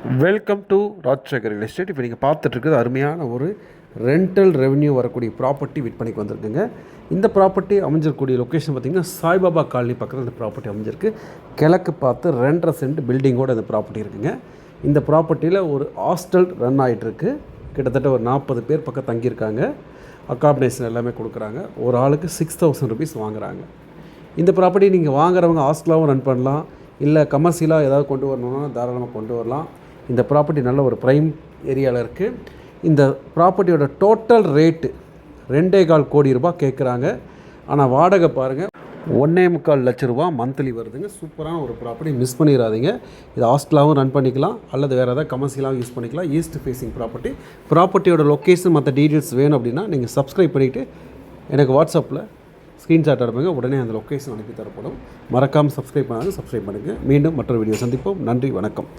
Welcome to Rajasekar real estate. இப்போ நீங்கள் பார்த்துட்ருக்குது அருமையான ஒரு ரெண்டல் ரெவன்யூ வரக்கூடிய ப்ராப்பர்ட்டி விற்பனைக்கு வந்திருக்குங்க. இந்த ப்ராப்பர்ட்டி அமைஞ்சிருக்கக்கூடிய லொக்கேஷன் பார்த்திங்கன்னா சாய்பாபா காலனி பக்கத்தில் இந்த ப்ராப்பர்ட்டி அமைஞ்சிருக்கு. கிழக்கு பார்த்து 2.5 சென்ட் பில்டிங்கோடு இந்த ப்ராப்பர்ட்டி இருக்குங்க. இந்த ப்ராப்பர்ட்டியில் ஒரு ஹாஸ்டல் ரன் ஆகிட்டுருக்கு. கிட்டத்தட்ட ஒரு 40 பேர் பக்கம் தங்கியிருக்காங்க. அக்காமடேஷன் எல்லாமே கொடுக்குறாங்க. ஒரு ஆளுக்கு 6,000 ருபீஸ் வாங்குகிறாங்க. இந்த ப்ராப்பர்ட்டி நீங்கள் வாங்குறவங்க ஹாஸ்டலாகவும் ரன் பண்ணலாம், இல்லை கமர்ஷியலாக ஏதாவது கொண்டு வரணுன்னா தாராளமாக கொண்டு வரலாம். இந்த ப்ராப்பர்ட்டி நல்ல ஒரு ப்ரைம் ஏரியாவில் இருக்குது. இந்த ப்ராப்பர்ட்டியோட டோட்டல் ரேட்டு 2.25 கோடி ரூபாய் கேட்குறாங்க. ஆனால் வாடகை பாருங்கள், 1.25 லட்ச ரூபா மந்த்லி வருதுங்க. சூப்பரான ஒரு ப்ராப்பர்ட்டி, மிஸ் பண்ணிடாதீங்க. இது ஹாஸ்டலாகவும் ரன் பண்ணிக்கலாம், அல்லது வேறு ஏதாவது கமர்ஷியலாகவும் யூஸ் பண்ணிக்கலாம். ஈஸ்ட் ஃபேஸிங் ப்ராப்பர்ட்டியோட லொக்கேஷன் மற்ற டீட்டெயில்ஸ் வேணும் அப்படின்னா நீங்கள் சப்ஸ்கிரைப் பண்ணிவிட்டு எனக்கு வாட்ஸ்அப்பில் ஸ்க்ரீன்ஷாட் அனுப்புங்க. உடனே அந்த லொக்கேஷன் அனுப்பி தரப்படும். மறக்காமல் சப்ஸ்கிரைப் பண்ணுங்கள். மீண்டும் மற்றொரு வீடியோ சந்திப்போம். நன்றி, வணக்கம்.